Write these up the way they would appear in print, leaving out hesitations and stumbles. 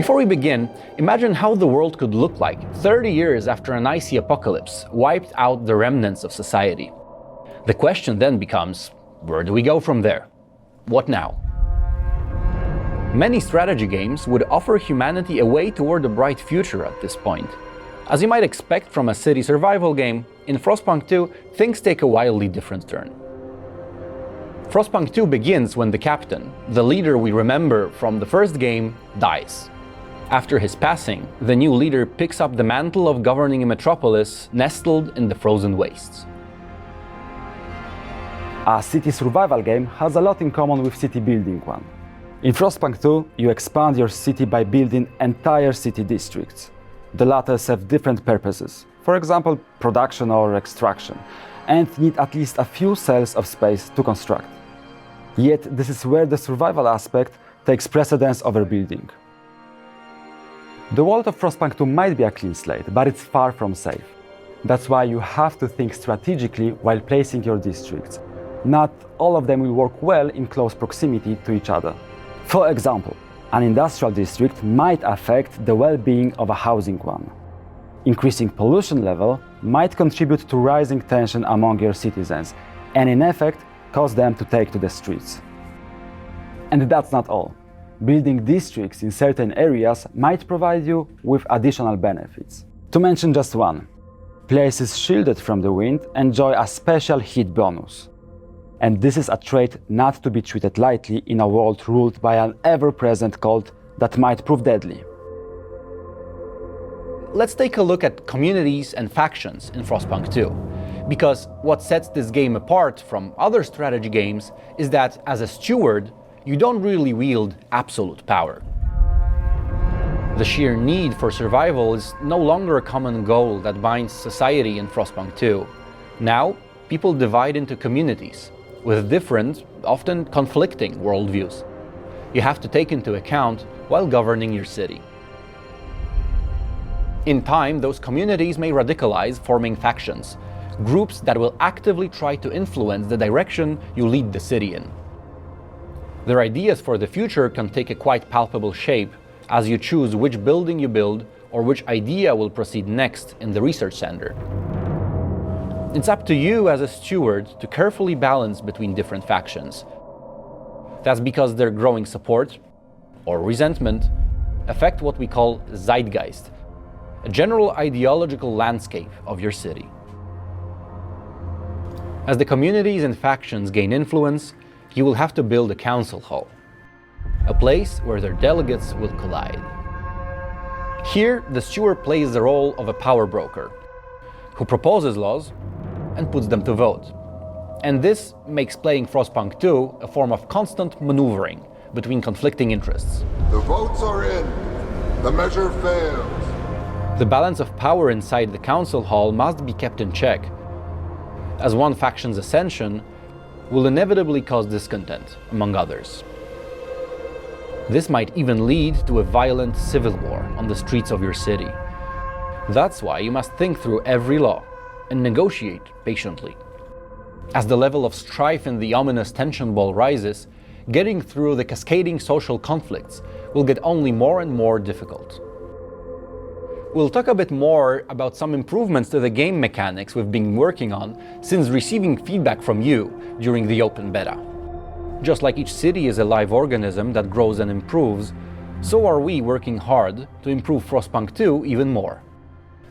Before we begin, imagine how the world could look like 30 years after an icy apocalypse wiped out the remnants of society. The question then becomes, where do we go from there? What now? Many strategy games would offer humanity a way toward a bright future at this point. As you might expect from a city survival game, in Frostpunk 2, things take a wildly different turn. Frostpunk 2 begins when the captain, the leader we remember from the first game, dies. After his passing, the new leader picks up the mantle of governing a metropolis nestled in the frozen wastes. A city survival game has a lot in common with city building one. In Frostpunk 2, you expand your city by building entire city districts. The latter serve different purposes, for example, production or extraction, and need at least a few cells of space to construct. Yet this is where the survival aspect takes precedence over building. The world of Frostpunk 2 might be a clean slate, but it's far from safe. That's why you have to think strategically while placing your districts. Not all of them will work well in close proximity to each other. For example, an industrial district might affect the well-being of a housing one. Increasing pollution level might contribute to rising tension among your citizens, and in effect, cause them to take to the streets. And that's not all. Building districts in certain areas might provide you with additional benefits. To mention just one, places shielded from the wind enjoy a special heat bonus. And this is a trait not to be treated lightly in a world ruled by an ever-present cold that might prove deadly. Let's take a look at communities and factions in Frostpunk 2. Because what sets this game apart from other strategy games is that, as a steward, you don't really wield absolute power. The sheer need for survival is no longer a common goal that binds society in Frostpunk 2. Now, people divide into communities, with different, often conflicting worldviews. You have to take into account while governing your city. In time, those communities may radicalize, forming factions, groups that will actively try to influence the direction you lead the city in. Their ideas for the future can take a quite palpable shape as you choose which building you build or which idea will proceed next in the research center. It's up to you as a steward to carefully balance between different factions. That's because their growing support, or resentment, affect what we call zeitgeist, a general ideological landscape of your city. As the communities and factions gain influence, you will have to build a council hall, a place where their delegates will collide. Here, the steward plays the role of a power broker, who proposes laws and puts them to vote. And this makes playing Frostpunk 2 a form of constant maneuvering between conflicting interests. The votes are in. The measure fails. The balance of power inside the council hall must be kept in check, as one faction's ascension will inevitably cause discontent among others. This might even lead to a violent civil war on the streets of your city. That's why you must think through every law and negotiate patiently. As the level of strife in the ominous tension ball rises, getting through the cascading social conflicts will get only more and more difficult. We'll talk a bit more about some improvements to the game mechanics we've been working on since receiving feedback from you during the open beta. Just like each city is a live organism that grows and improves, so are we working hard to improve Frostpunk 2 even more.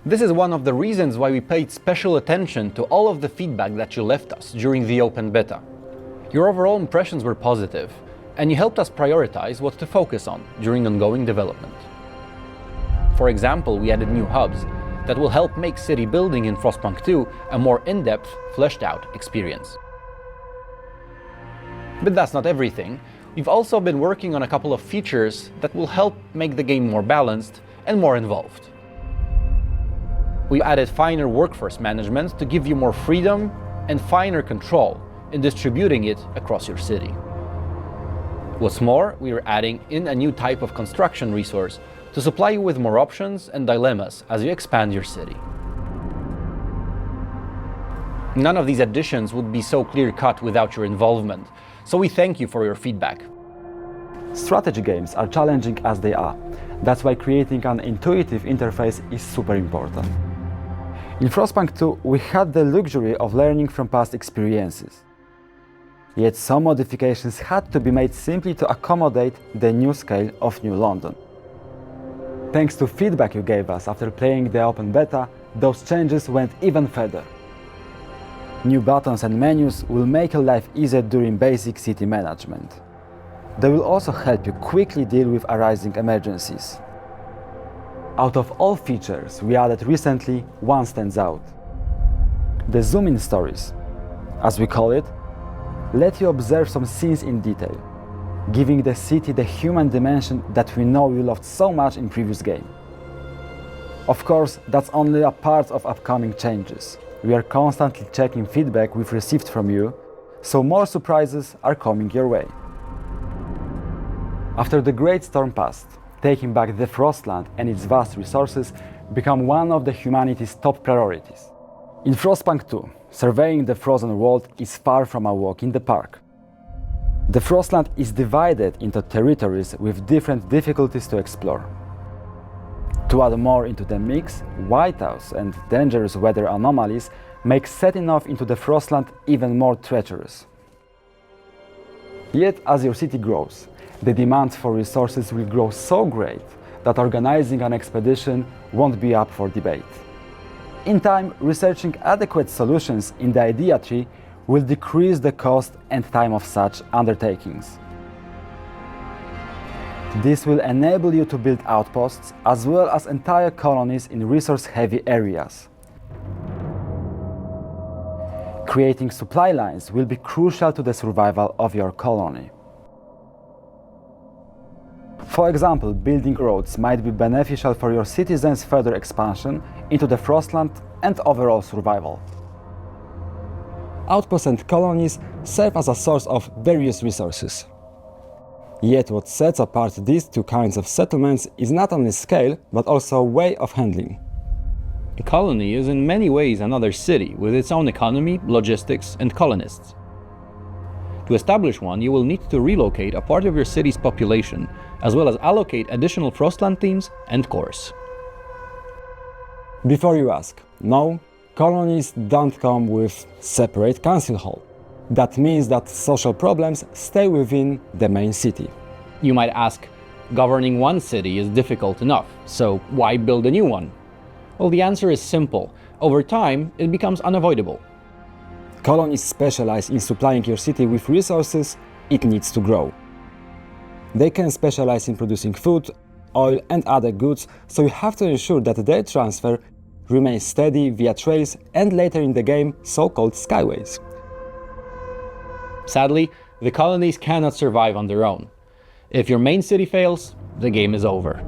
This is one of the reasons why we paid special attention to all of the feedback that you left us during the open beta. Your overall impressions were positive, and you helped us prioritize what to focus on during ongoing development. For example, we added new hubs that will help make city building in Frostpunk 2 a more in-depth, fleshed-out experience. But that's not everything. We've also been working on a couple of features that will help make the game more balanced and more involved. We added finer workforce management to give you more freedom and finer control in distributing it across your city. What's more, we are adding in a new type of construction resource to supply you with more options and dilemmas as you expand your city. None of these additions would be so clear-cut without your involvement, so we thank you for your feedback. Strategy games are challenging as they are. That's why creating an intuitive interface is super important. In Frostpunk 2, we had the luxury of learning from past experiences. Yet some modifications had to be made simply to accommodate the new scale of New London. Thanks to feedback you gave us after playing the open beta, those changes went even further. New buttons and menus will make your life easier during basic city management. They will also help you quickly deal with arising emergencies. Out of all features we added recently, one stands out. The zoom-in stories, as we call it, let you observe some scenes in detail, giving the city the human dimension that we know you loved so much in previous game. Of course, that's only a part of upcoming changes. We are constantly checking feedback we've received from you, so more surprises are coming your way. After the Great Storm passed, taking back the Frostland and its vast resources became one of humanity's top priorities. In Frostpunk 2, surveying the frozen world is far from a walk in the park. The Frostland is divided into territories with different difficulties to explore. To add more into the mix, whiteouts and dangerous weather anomalies make setting off into the Frostland even more treacherous. Yet, as your city grows, the demand for resources will grow so great that organizing an expedition won't be up for debate. In time, researching adequate solutions in the idea tree will decrease the cost and time of such undertakings. This will enable you to build outposts as well as entire colonies in resource-heavy areas. Creating supply lines will be crucial to the survival of your colony. For example, building roads might be beneficial for your citizens' further expansion into the Frostland and overall survival. Outposts and colonies serve as a source of various resources. Yet what sets apart these two kinds of settlements is not only scale, but also way of handling. A colony is in many ways another city with its own economy, logistics, and colonists. To establish one, you will need to relocate a part of your city's population, as well as allocate additional Frostland teams and cores. Before you ask, no, colonies don't come with separate council hall. That means that social problems stay within the main city. You might ask, governing one city is difficult enough, so why build a new one? Well, the answer is simple. Over time, it becomes unavoidable. Colonies specialize in supplying your city with resources it needs to grow. They can specialize in producing food, oil and other goods, so you have to ensure that their transfer remains steady via trails and later in the game, so-called skyways. Sadly, the colonies cannot survive on their own. If your main city fails, the game is over.